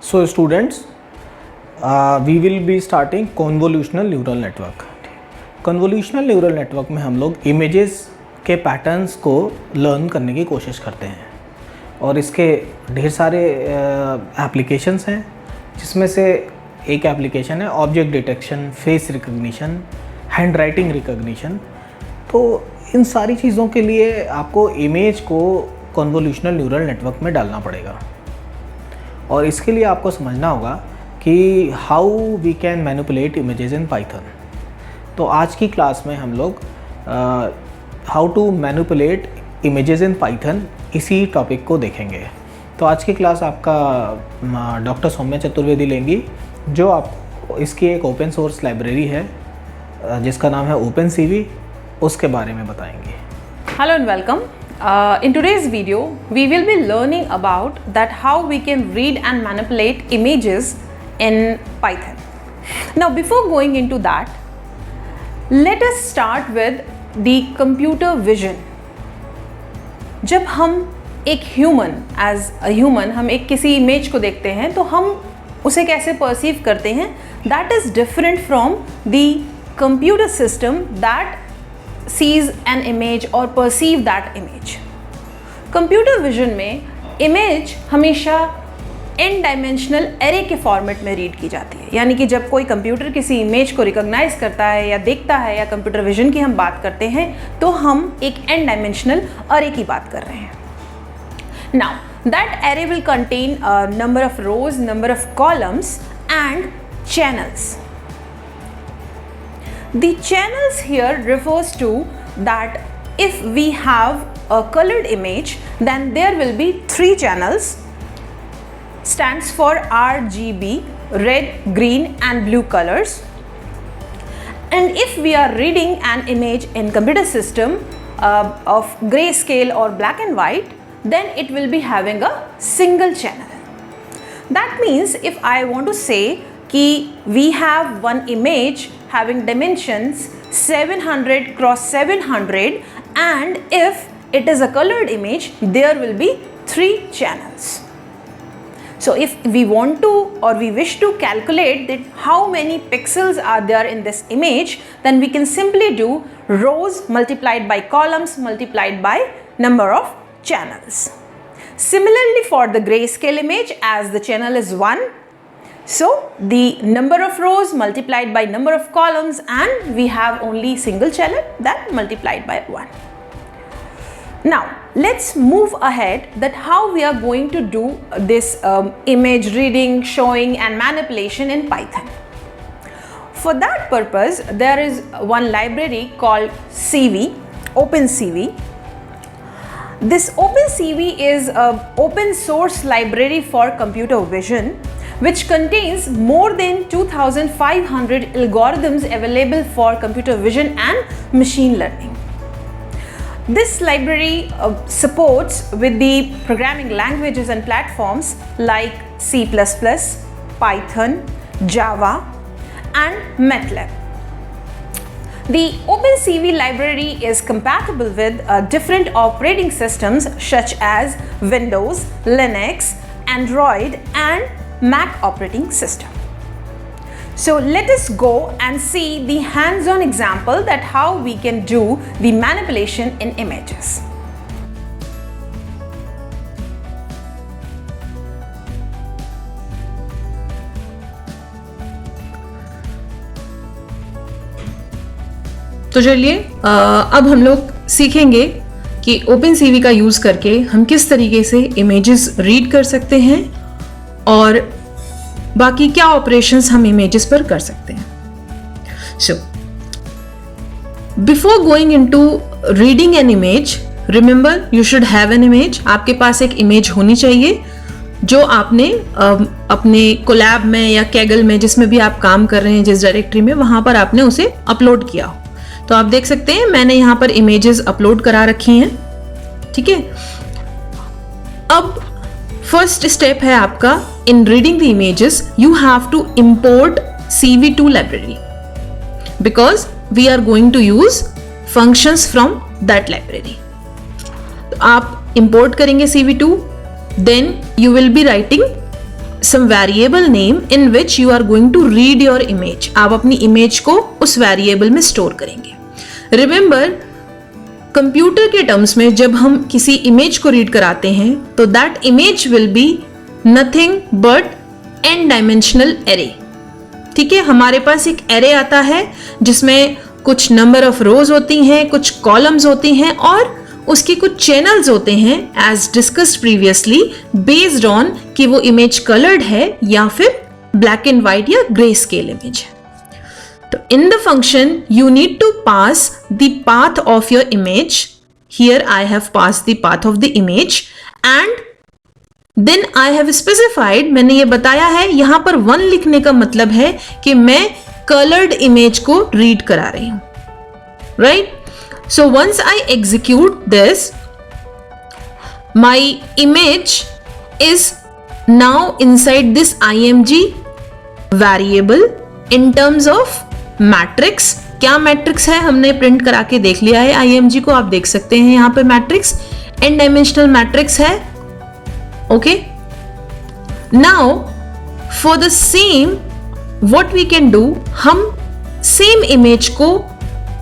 So students, we will be starting convolutional neural network. Convolutional neural network में हम लोग images के patterns को लर्न करने की कोशिश करते हैं और इसके ढेर सारे एप्लीकेशंस हैं, जिसमें से एक एप्लीकेशन है object detection, face recognition, hand writing recognition. तो इन सारी चीज़ों के लिए आपको इमेज को कन्वोल्यूशनल न्यूरल नेटवर्क में डालना पड़ेगा और इसके लिए आपको समझना होगा कि how we can manipulate images in Python. तो आज की क्लास में हम लोग how to manipulate images in Python इसी टॉपिक को देखेंगे। तो आज की क्लास आपका डॉक्टर सौम्या चतुर्वेदी लेंगी, जो आप इसकी एक ओपन सोर्स लाइब्रेरी है जिसका नाम है OpenCV, उसके बारे में बताएंगे। Hello and welcome. In today's video, we will be learning about that how we can read and manipulate images in Python. Now, before going into that, let us start with the computer vision. जब हम एक as a human हम एक किसी image को देखते हैं तो हम उसे कैसे परसीव करते हैं, that is different from the computer system that sees an image or perceive that image. Computer vision में image हमेशा n डायमेंशनल एरे के फॉर्मेट में रीड की जाती है, यानी कि जब कोई कंप्यूटर किसी इमेज को रिकॉग्नाइज करता है या देखता है या कंप्यूटर विजन की हम बात करते हैं तो हम एक n डायमेंशनल एरे की बात कर रहे हैं। Now that array will contain number of rose, number of columns and channels. The channels here refers to that if we have a colored image, then there will be 3 channels, stands for RGB, red, green and blue colors. And if we are reading an image in computer system of grayscale or black and white, then it will be having a single channel. That means if I want to say कि we have one image having dimensions 700 cross 700 and if it is a colored image, there will be 3 channels. So if we want to or we wish to calculate that how many pixels are there in this image, then we can simply do rows multiplied by columns multiplied by number of channels. Similarly for the grayscale image, as the channel is 1, so the number of rows multiplied by number of columns and we have only single channel, that multiplied by 1. Now let's move ahead that how we are going to do this image reading, showing and manipulation in Python. For that purpose there is one library called CV, OpenCV. This OpenCV is an open source library for computer vision which contains more than 2,500 algorithms available for computer vision and machine learning. This library supports with the programming languages and platforms like C++, Python, Java and MATLAB. The OpenCV library is compatible with different operating systems such as Windows, Linux, Android and Mac operating system. So let us go and see the hands-on example that how we can do the manipulation in images. तो चलिए अब हम लोग सीखेंगे कि OpenCV का use करके हम किस तरीके से इमेजेस रीड कर सकते हैं और बाकी क्या ऑपरेशंस हम इमेजेस पर कर सकते हैं। So before going into reading an image, remember you should have an image. आपके पास एक इमेज होनी चाहिए जो आपने अपने कोलैब में या कैगल में, जिसमें भी आप काम कर रहे हैं, जिस डायरेक्टरी में, वहां पर आपने उसे अपलोड किया हो। तो आप देख सकते हैं मैंने यहाँ पर इमेजेस अपलोड करा रखी हैं, ठीक है। अब फर्स्ट स्टेप है आपका in reading the images, you have to import CV2 library because we are going to use functions from that library. तो आप इंपोर्ट करेंगे CV2, then you will be writing some variable name in which you are going to read your image. आप अपनी image को उस variable में store करेंगे. Remember, computer के टर्म्स में जब हम किसी इमेज को रीड कराते हैं तो that image will be nothing but n dimensional array. ठीक है, हमारे पास एक एरे आता है जिसमें कुछ नंबर ऑफ रोज होती हैं, कुछ कॉलम्स होती हैं और उसके कुछ चैनल्स होते हैं, as discussed previously, based on कि वो इमेज कलर्ड है या फिर ब्लैक एंड व्हाइट या ग्रे स्केल इमेज है. तो in the function you need to pass the path of your image. Here I have passed the path of the image and then I have specified, मैंने ये बताया है, यहां पर 1 लिखने का मतलब है कि मैं कलर्ड इमेज को रीड करा रही हूं. Right? So once I execute this, my image is now inside this img variable in terms of matrix. क्या मैट्रिक्स है हमने प्रिंट करा के देख लिया है img को, आप देख सकते हैं यहां पे मैट्रिक्स n डायमेंशनल मैट्रिक्स है. Okay, now for the same what we can do, हम सेम इमेज को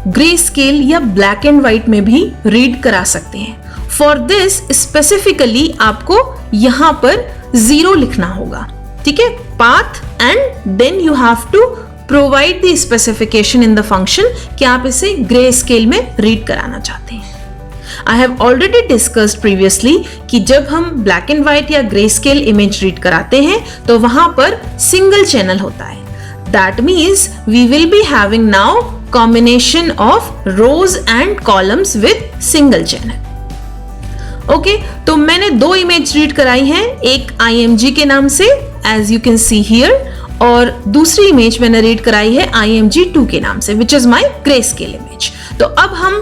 ग्रे स्केल या ब्लैक एंड व्हाइट में भी रीड करा सकते हैं. फॉर दिस स्पेसिफिकली आपको यहां पर 0 लिखना होगा. ठीक है, path and then you have to provide the specification in the function कि आप इसे ग्रे स्केल में रीड कराना चाहते हैं. I have already discussed previously कि जब हम ब्लैक एंड व्हाइट या ग्रे स्केल इमेज रीड कराते हैं तो वहां पर सिंगल चैनल होता है. That means we will be having now combination of rows and columns with single channel. Okay, तो मैंने 2 इमेज रीड कराई हैं, एक img के नाम से as you can see here और दूसरी इमेज मैंने रीड कराई है img2 के नाम से which is my grayscale image. तो अब हम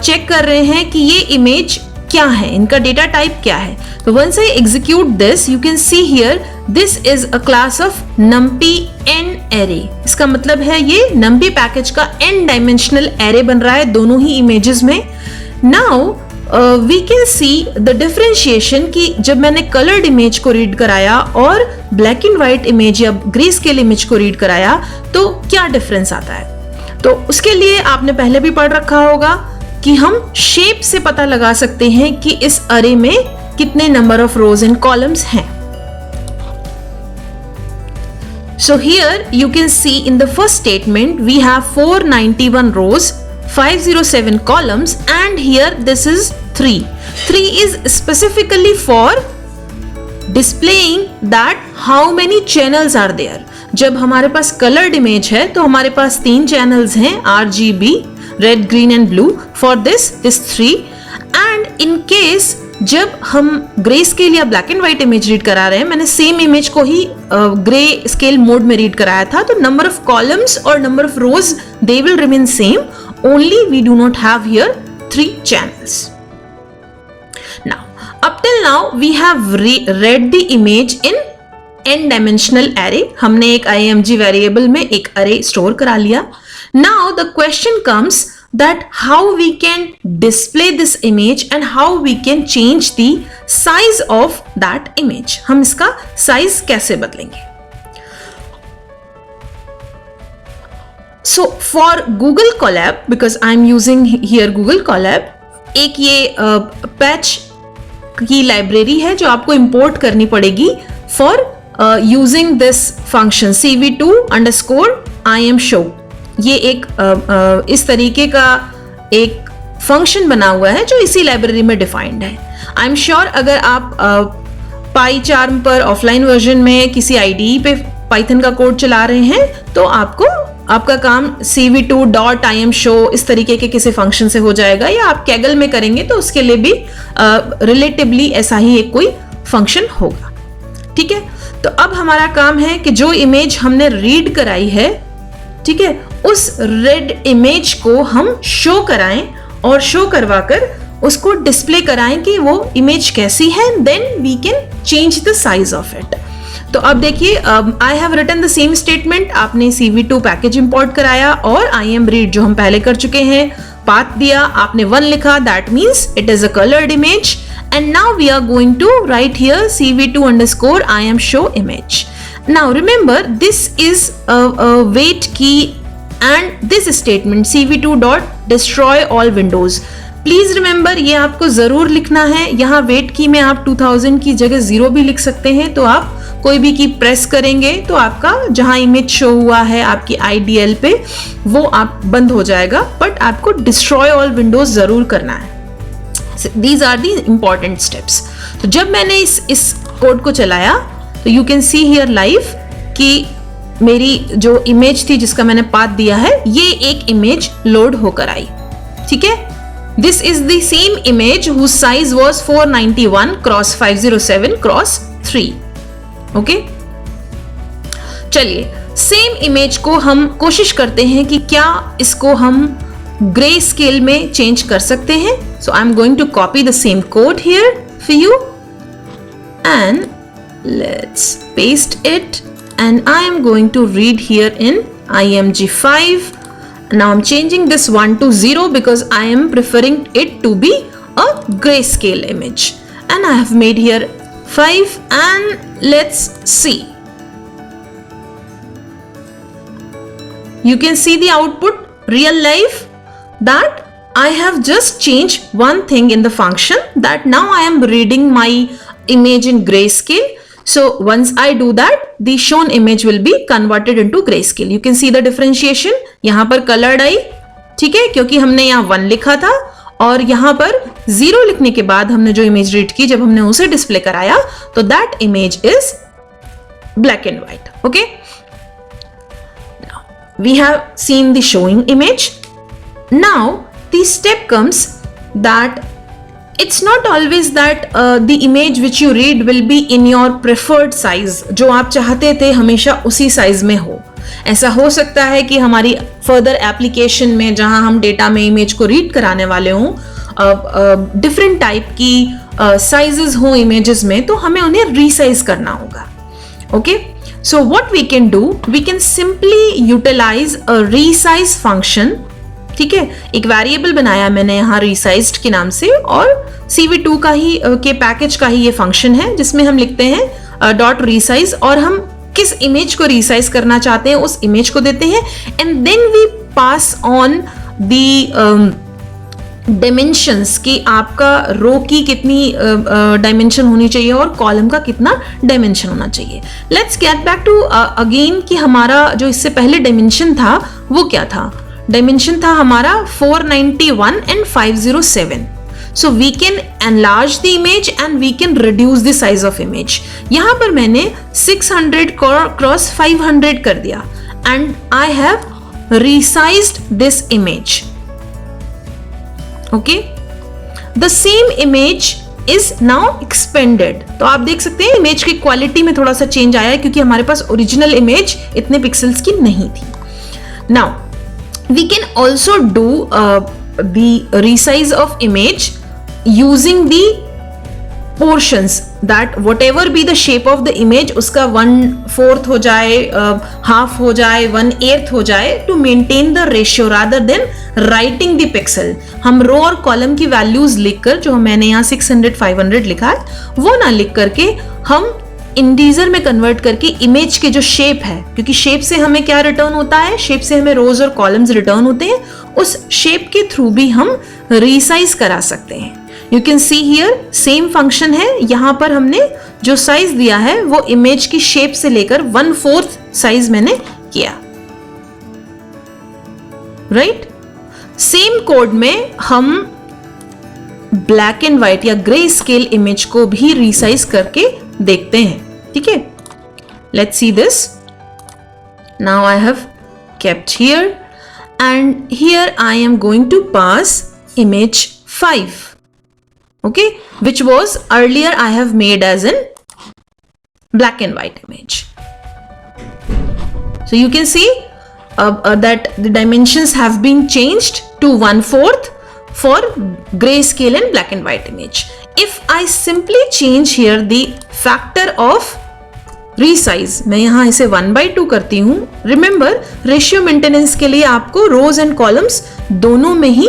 चेक कर रहे हैं कि ये इमेज क्या है, इनका डेटा टाइप क्या है. तो once I execute this, you can see here this is a class of numpy n array. इसका मतलब है ये numpy पैकेज का n डायमेंशनल एरे बन रहा है दोनों ही इमेजेस में. Now we can see the differentiation कि जब मैंने colored इमेज को रीड कराया और black and white इमेज या ग्रे स्केल इमेज को रीड कराया तो क्या डिफरेंस आता है. तो उसके लिए आपने पहले भी पढ़ रखा होगा कि हम शेप से पता लगा सकते हैं कि इस अरे में कितने number of rose and columns हैं. So here you can see in the first statement we have 491 rows, 507 columns and here this is 3. 3 is specifically for displaying that how many channels are there. जब हमारे पास colored image है तो हमारे पास 3 channels हैं, RGB, red, green and blue. For this 3 and in case जब हम grey scale या black and white image read करा रहे हैं, मैंने सेम इमेज को ही ग्रे स्केल मोड में रीड कराया था, तो नंबर ऑफ कॉलम्स और number of rows they will remain same, only we do not have here 3 channels. Now up till now we have read the image in n dimensional array. हमने एक img variable में एक अरे store करा लिया. Now the question comes that how we can display this image and how we can change the size of that image. हम इसका size कैसे बदलेंगे? So for Google Colab, because I'm using here Google Colab, एक ये patch की library है जो आपको इंपोर्ट करनी पड़ेगी for using this function cv2_imshow. ये एक इस तरीके का एक फंक्शन बना हुआ है जो इसी लाइब्रेरी में डिफाइंड है. आई एम श्योर अगर आप पाईचार्म पर ऑफलाइन वर्जन में किसी IDE पे पाइथन का कोड चला रहे हैं तो आपका काम cv2.imshow इस तरीके के किसी फंक्शन से हो जाएगा, या आप कैगल में करेंगे तो उसके लिए भी रिलेटिवली ऐसा ही एक कोई फंक्शन होगा. ठीक है, तो अब हमारा काम है कि जो इमेज हमने रीड कराई है, ठीक है, उस रेड इमेज को हम शो कराएं और शो करवाकर उसको डिस्प्ले कराएं कि वो इमेज कैसी है. Then we can change the size of it. तो अब देखिए, I have written the same statement. आपने cv2 पैकेज इंपोर्ट कराया और imread जो हम पहले कर चुके हैं, पाथ दिया, आपने 1 लिखा, that means it is a coloured image and now we are going to write here cv2 underscore IamShow image. Now remember, this is a wait key and this statement cv2 dot destroy all windows. Please remember, ये आपको जरूर लिखना है. यहाँ wait की में आप 2000 की जगह 0 भी लिख सकते हैं. तो आप कोई भी की प्रेस करेंगे तो आपका जहां इमेज शो हुआ है आपकी IDL पे वो आप बंद हो जाएगा, बट आपको डिस्ट्रॉय ऑल विंडोज जरूर करना है. These are the important steps. तो जब मैंने इस कोड को चलाया तो you can see here live कि मेरी जो इमेज थी जिसका मैंने पाथ दिया है, ये एक इमेज लोड होकर आई. ठीक है, this is the same image whose size was 491 cross 507 cross 3. Okay, चलिए सेम इमेज को हम कोशिश करते हैं कि क्या इसको हम ग्रे स्केल में चेंज कर सकते हैं. So I am going to copy the same code here for you and let's paste it and I am going to read here in IMG5. Now I'm changing this 1 to 0 because I am preferring it to be a grayscale image, and I have made here 5 and let's see. You can see the output real life that I have just changed one thing in the function, that now I am reading my image in grayscale. So once I do that, the shown image will be converted into grayscale. You can see the differentiation. यहाँ पर colored आई, ठीक है, क्योंकि हमने यहाँ 1 लिखा था और यहाँ पर 0 लिखने के बाद हमने जो इमेज रीड की, जब हमने उसे डिस्प्ले कराया तो that image is black and white. Okay. Now we have seen the showing image. Now the step comes that it's not always that the image which you read will be in your preferred size. जो आप चाहते थे हमेशा उसी size में हो. ऐसा हो सकता है कि हमारी फर्दर एप्लीकेशन में जहां हम डेटा में इमेज को रीड कराने वाले हों, डिफरेंट टाइप की साइजेस हो इमेजेस में, तो हमें उन्हें रीसाइज करना होगा. Okay, so what we can do, we can simply utilize a resize function. ठीक है, एक वेरिएबल बनाया मैंने यहाँ रिसाइज्ड के नाम से, और cv2 का ही के पैकेज का ही ये फंक्शन है जिसमें हम लिखते हैं डॉट रिसाइज, और हम किस इमेज को रिसाइज करना चाहते हैं उस इमेज को देते हैं, and then we pass on the dimensions कि आपका रो की कितनी डायमेंशन होनी चाहिए और कॉलम का कितना डायमेंशन होना चाहिए. Let's get back to again कि हमारा जो इससे पहले डायमेंशन था वो क्या था. डायमेंशन था हमारा 491 and 507. So we can enlarge the image and we can reduce the size of image. यहाँ पर मैंने 600 cross 500 कर दिया and I have resized this image. Okay, the same image is now expanded. तो आप देख सकते हैं इमेज की क्वालिटी में थोड़ा सा चेंज आया है क्योंकि हमारे पास ओरिजिनल इमेज इतने पिक्सल्स की नहीं थी. Now we can also do the resize of image using the portions, that whatever be the shape of the image उसका 1/4 हो जाए, half हो जाए, 1/8 हो जाए, to maintain the ratio rather than writing the pixel. हम रो और कॉलम की वैल्यूज लिखकर, जो मैंने यहाँ 600 500 लिखा है, वो ना लिख करके हम इंटीजर में कन्वर्ट करके इमेज के जो शेप है, क्योंकि शेप से हमें क्या रिटर्न होता है, शेप से हमें रोज और कॉलम्स रिटर्न होते हैं, उस शेप के थ्रू भी हम रीसाइज करा सकते हैं. You can see here same function है. यहाँ पर हमने जो साइज दिया है वो इमेज की शेप से लेकर 1/4 साइज मैंने किया. राइट, सेम कोड में हम ब्लैक एंड व्हाइट या ग्रे स्केल इमेज को भी रीसाइज करके देखते हैं. ठीक है, let's see this. Now I have kept here and here I am going to pass image 5, okay, which was earlier I have made as in black and white image. So you can see that the dimensions have been changed to 1/4 for grayscale and black and white image. If I simply change here the factor of resize, मैं यहाँ इसे 1/2 करती हूँ. Remember, ratio maintenance के लिए आपको रोज and columns दोनों में ही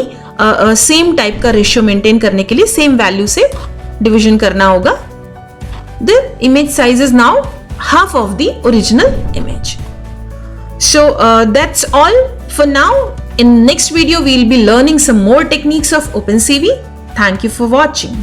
सेम टाइप का रेशियो मेंटेन करने के लिए सेम वैल्यू से डिवीजन करना होगा. The image size is now half of the original image. So that's all for now. In next video we'll be learning some more techniques of OpenCV. Thank you for watching.